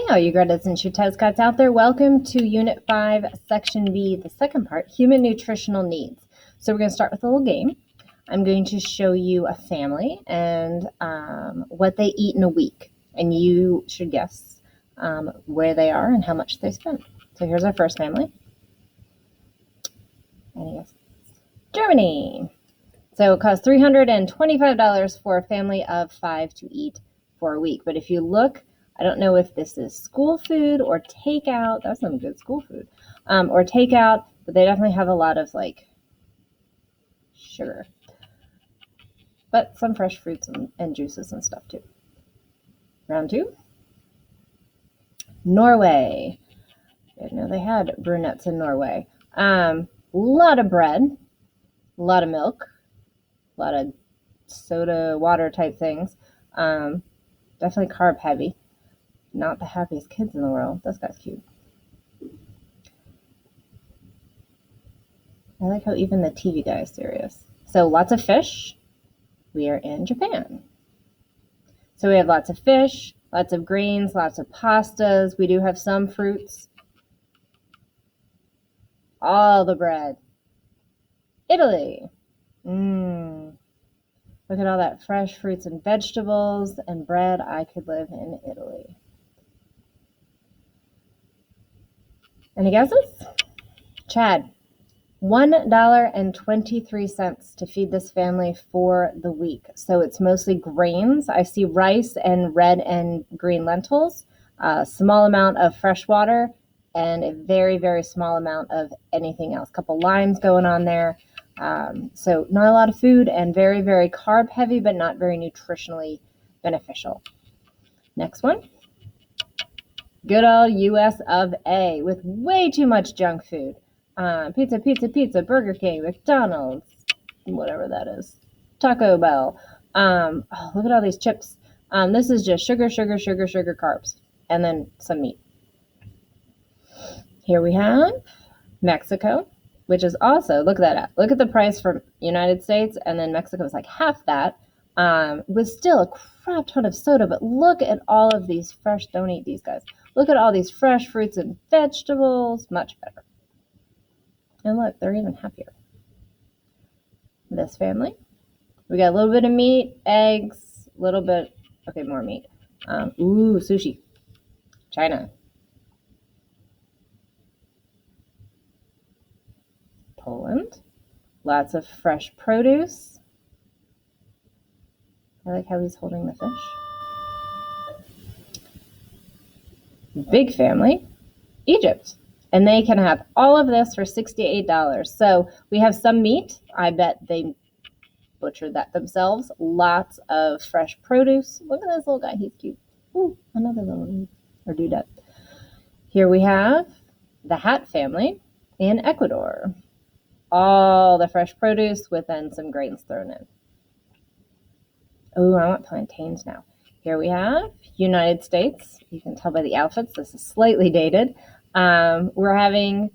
Hey, all you Gretas and Shutezcats out there. Welcome to Unit 5, Section B, the second part, Human Nutritional Needs. So we're going to start with a little game. I'm going to show you a family and what they eat in a week. And you should guess where they are and how much they spend. So here's our first family. Any guess? Germany. So it costs $325 for a family of 5 to eat for a week. But if you look, I don't know if this is school food or takeout. That's some good school food. Or takeout, but they definitely have a lot of like sugar. But some fresh fruits and juices and stuff too. Round 2. Norway. I didn't know they had brunettes in Norway. A lot of bread, a lot of milk, a lot of soda, water type things. Definitely carb heavy. Not the happiest kids in the world. This guy's cute. I like how even the TV guy is serious. So lots of fish. We are in Japan. So we have lots of fish, lots of grains, lots of pastas. We do have some fruits. All the bread. Italy. Look at all that fresh fruits and vegetables and bread. I could live in Italy. Any guesses? Chad. $1.23 to feed this family for the week. So it's mostly grains. I see rice and red and green lentils, a small amount of fresh water, and a very, very small amount of anything else. A couple limes going on there. So not a lot of food and very, very carb heavy, but not very nutritionally beneficial. Next one. Good old US of A with way too much junk food. Pizza, Burger King, McDonald's, whatever that is, Taco Bell. Look at all these chips. This is just sugar, carbs, and then some meat. Here we have Mexico, which is also, look at that. Look at the price for United States, and then Mexico is like half that, with still a crap ton of soda, but look at all of these fresh, don't eat these guys. Look at all these fresh fruits and vegetables, much better. And look, they're even happier. This family, we got a little bit of meat, eggs, a little bit, okay, more meat. Sushi. China. Poland. Lots of fresh produce. I like how he's holding the fish. Big family. Egypt. And they can have all of this for $68. So we have some meat. I bet they butchered that themselves. Lots of fresh produce. Look at this little guy. He's cute. Ooh, another little or dudette. Here we have the Hat family in Ecuador. All the fresh produce with then some grains thrown in. Oh, I want plantains now. Here we have United States. You can tell by the outfits, this is slightly dated. We're having,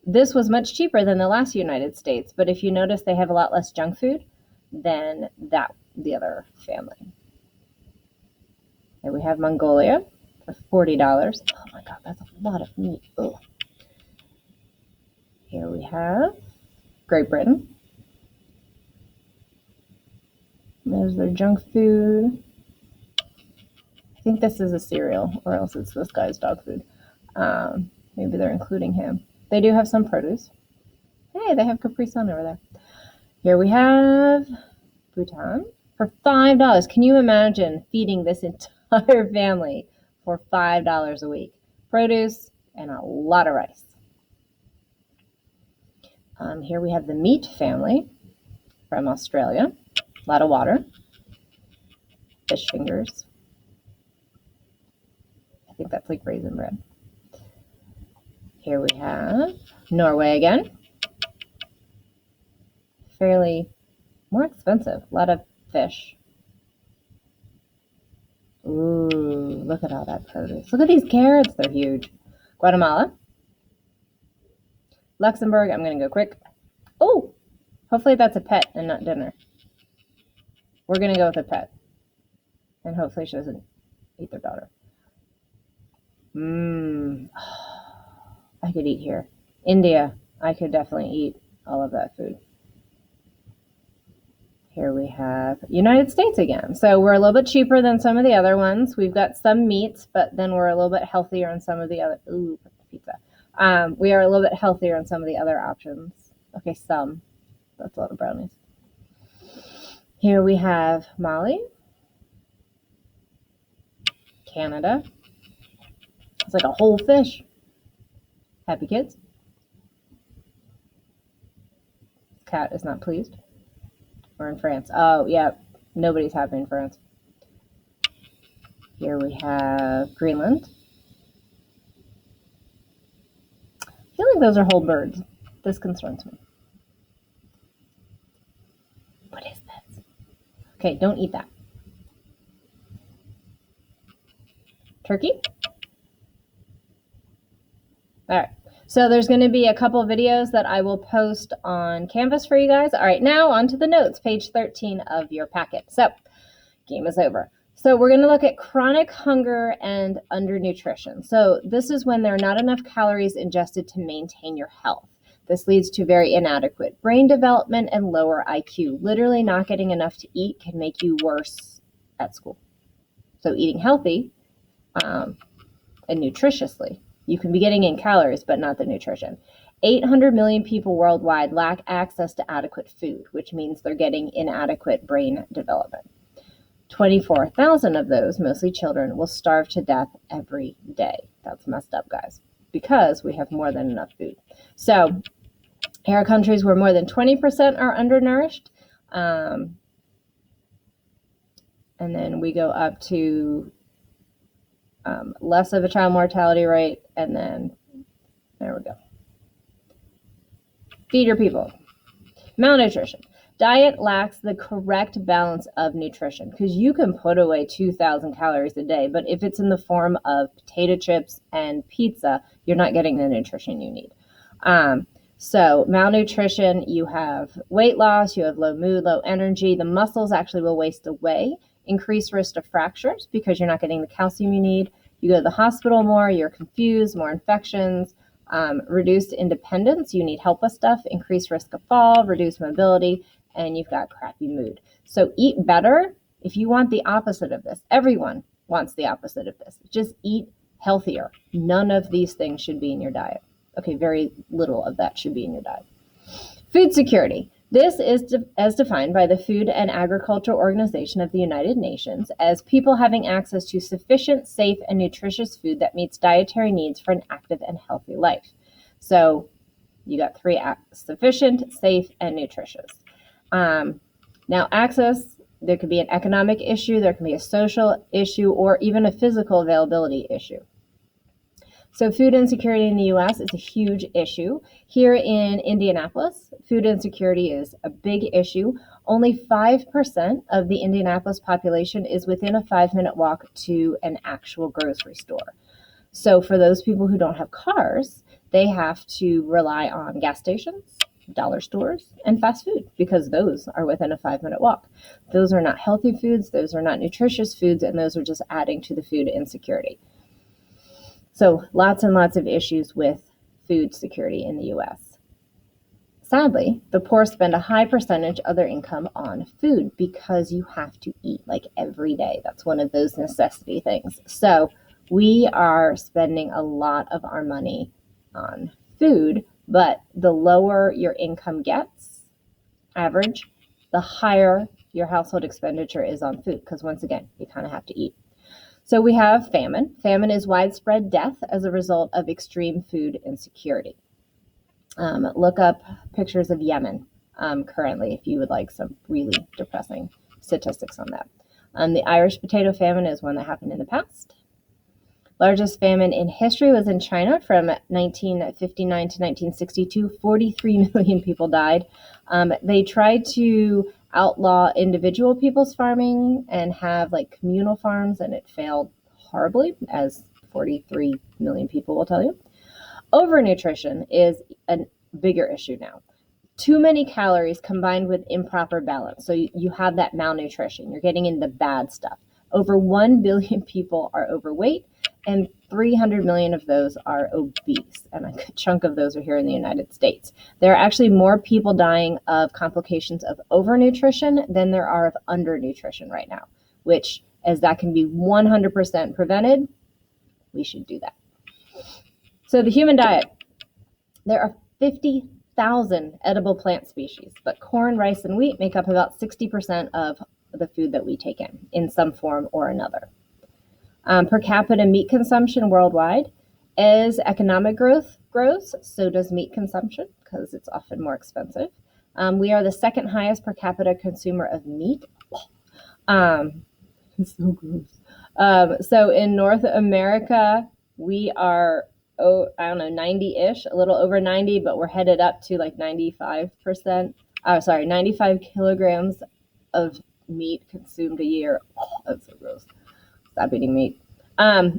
this was much cheaper than the last United States, but if you notice, they have a lot less junk food than the other family. Here we have Mongolia for $40. Oh my God, that's a lot of meat. Ugh. Here we have Great Britain. There's their junk food. I think this is a cereal, or else it's this guy's dog food. Maybe they're including him. They do have some produce. Hey, they have Capri Sun over there. Here we have Bhutan for $5. Can you imagine feeding this entire family for $5 a week? Produce and a lot of rice. Here we have the meat family from Australia. A lot of water. Fish fingers. I think that's like raisin bread. Here we have Norway again. Fairly more expensive. A lot of fish. Ooh, look at all that produce. Look at these carrots. They're huge. Guatemala. Luxembourg. I'm going to go quick. Oh, hopefully that's a pet and not dinner. We're going to go with a pet. And hopefully she doesn't eat their daughter. I could eat here. India, I could definitely eat all of that food. Here we have United States again. So we're a little bit cheaper than some of the other ones. We've got some meats, but then we're a little bit healthier on some of the other. Ooh, pizza. We are a little bit healthier on some of the other options. Okay, some. That's a lot of brownies. Here we have Mali, Canada. It's like a whole fish. Happy kids. Cat is not pleased. We're in France. Oh, yeah. Nobody's happy in France. Here we have Greenland. I feel like those are whole birds. This concerns me. What is this? Okay, don't eat that. Turkey. All right. So there's going to be a couple of videos that I will post on Canvas for you guys. All right, now on to the notes, page 13 of your packet. So game is over. So we're going to look at chronic hunger and undernutrition. So this is when there are not enough calories ingested to maintain your health. This leads to very inadequate brain development and lower IQ. Literally not getting enough to eat can make you worse at school. So eating healthy and nutritiously, you can be getting in calories, but not the nutrition. 800 million people worldwide lack access to adequate food, which means they're getting inadequate brain development. 24,000 of those, mostly children, will starve to death every day. That's messed up, guys, because we have more than enough food. So here are countries where more than 20% are undernourished. And then we go up to less of a child mortality rate, and then there we go. Feed your people. Malnutrition. Diet lacks the correct balance of nutrition, because you can put away 2,000 calories a day, but if it's in the form of potato chips and pizza, you're not getting the nutrition you need. So malnutrition, you have weight loss, you have low mood, low energy. The muscles actually will waste away, increased risk of fractures because you're not getting the calcium you need. You go to the hospital more, you're confused, more infections, reduced independence, you need help with stuff, increased risk of fall, reduced mobility, and you've got crappy mood. So eat better if you want the opposite of this. Everyone wants the opposite of this. Just eat healthier. None of these things should be in your diet. Okay, very little of that should be in your diet. Food security. This is as defined by the Food and Agriculture Organization of the United Nations as people having access to sufficient, safe, and nutritious food that meets dietary needs for an active and healthy life. So you got three: sufficient, safe, and nutritious. Now access, there could be an economic issue, there can be a social issue, or even a physical availability issue. So food insecurity in the U.S. is a huge issue. Here in Indianapolis, food insecurity is a big issue. Only 5% of the Indianapolis population is within a 5-minute walk to an actual grocery store. So for those people who don't have cars, they have to rely on gas stations, dollar stores, and fast food, because those are within a 5-minute walk. Those are not healthy foods, those are not nutritious foods, and those are just adding to the food insecurity. So lots and lots of issues with food security in the U.S. Sadly, the poor spend a high percentage of their income on food because you have to eat like every day. That's one of those necessity things. So we are spending a lot of our money on food, but the lower your income gets, average, the higher your household expenditure is on food, because once again, you kind of have to eat. So we have famine. Famine is widespread death as a result of extreme food insecurity. Look up pictures of Yemen currently if you would like some really depressing statistics on that. The Irish potato famine is one that happened in the past. Largest famine in history was in China from 1959 to 1962. 43 million people died. They tried to outlaw individual people's farming and have like communal farms, and it failed horribly, as 43 million people will tell you. Overnutrition is a bigger issue now. Too many calories combined with improper balance. So you have that malnutrition. You're getting in the bad stuff. Over 1 billion people are overweight, and 300 million of those are obese, and a good chunk of those are here in the United States. There are actually more people dying of complications of overnutrition than there are of undernutrition right now, which, as that can be 100% prevented, we should do that. So the human diet, there are 50,000 edible plant species, but corn, rice, and wheat make up about 60% of the food that we take in some form or another. Per capita meat consumption worldwide, as economic growth grows, so does meat consumption because it's often more expensive. We are the second highest per capita consumer of meat. It's so gross. So in North America, we are, 90-ish, a little over 90, but we're headed up to like 95%. 95 kilograms of meat consumed a year. Oh, that's so gross. Stop eating meat.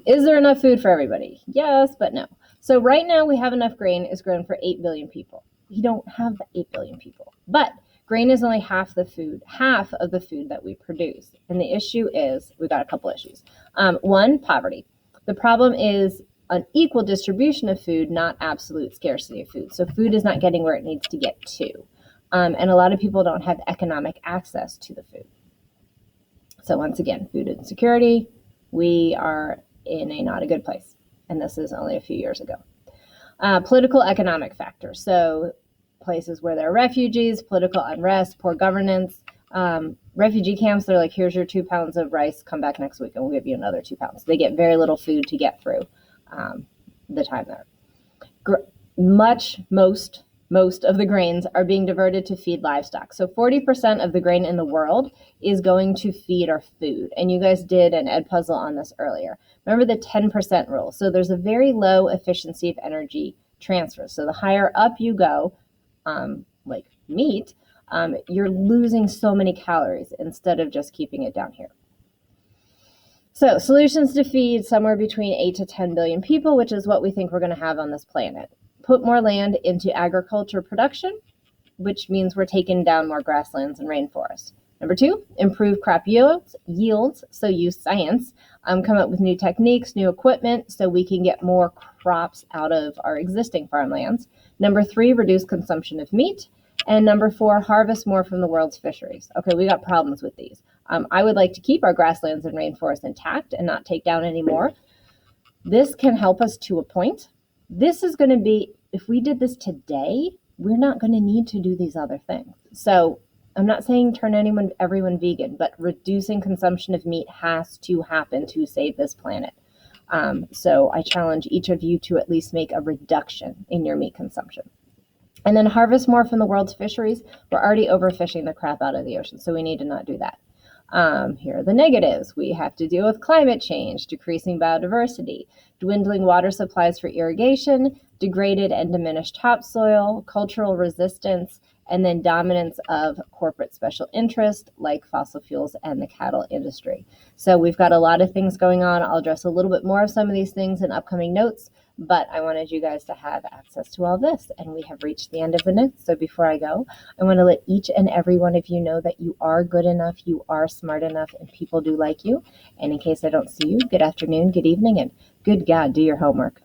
Is there enough food for everybody? Yes, but no. So right now we have enough grain is grown for 8 billion people. We don't have 8 billion people, but grain is only half of the food that we produce. And the issue is, we've got a couple issues. One, poverty. The problem is unequal distribution of food, not absolute scarcity of food. So food is not getting where it needs to get to. And a lot of people don't have economic access to the food. So once again, food insecurity, we are in a not a good place. And this is only a few years ago. Political economic factors. So places where there are refugees, political unrest, poor governance. Refugee camps, they're like, here's your 2 pounds of rice, come back next week and we'll give you another 2 pounds. They get very little food to get through the time there. Most of the grains are being diverted to feed livestock. So 40% of the grain in the world is going to feed our food. And you guys did an ed puzzle on this earlier. Remember the 10% rule. So there's a very low efficiency of energy transfer. So the higher up you go, like meat, you're losing so many calories instead of just keeping it down here. So solutions to feed somewhere between 8 to 10 billion people, which is what we think we're going to have on this planet. Put more land into agriculture production, which means we're taking down more grasslands and rainforests. Number 2, improve crop yields, so use science. Come up with new techniques, new equipment, so we can get more crops out of our existing farmlands. Number 3, reduce consumption of meat. And number 4, harvest more from the world's fisheries. Okay, we got problems with these. I would like to keep our grasslands and rainforests intact and not take down any more. This can help us to a point. This is going to be, if we did this today, we're not going to need to do these other things. So I'm not saying turn everyone vegan, but reducing consumption of meat has to happen to save this planet. So I challenge each of you to at least make a reduction in your meat consumption. And then harvest more from the world's fisheries. We're already overfishing the crap out of the ocean, so we need to not do that. Here are the negatives. We have to deal with climate change, decreasing biodiversity, dwindling water supplies for irrigation, degraded and diminished topsoil, cultural resistance, and then dominance of corporate special interest like fossil fuels and the cattle industry. So we've got a lot of things going on. I'll address a little bit more of some of these things in upcoming notes, but I wanted you guys to have access to all this, and we have reached the end of the notes. So before I go, I want to let each and every one of you know that you are good enough, you are smart enough, and people do like you. And in case I don't see you, good afternoon, good evening, and good God, do your homework.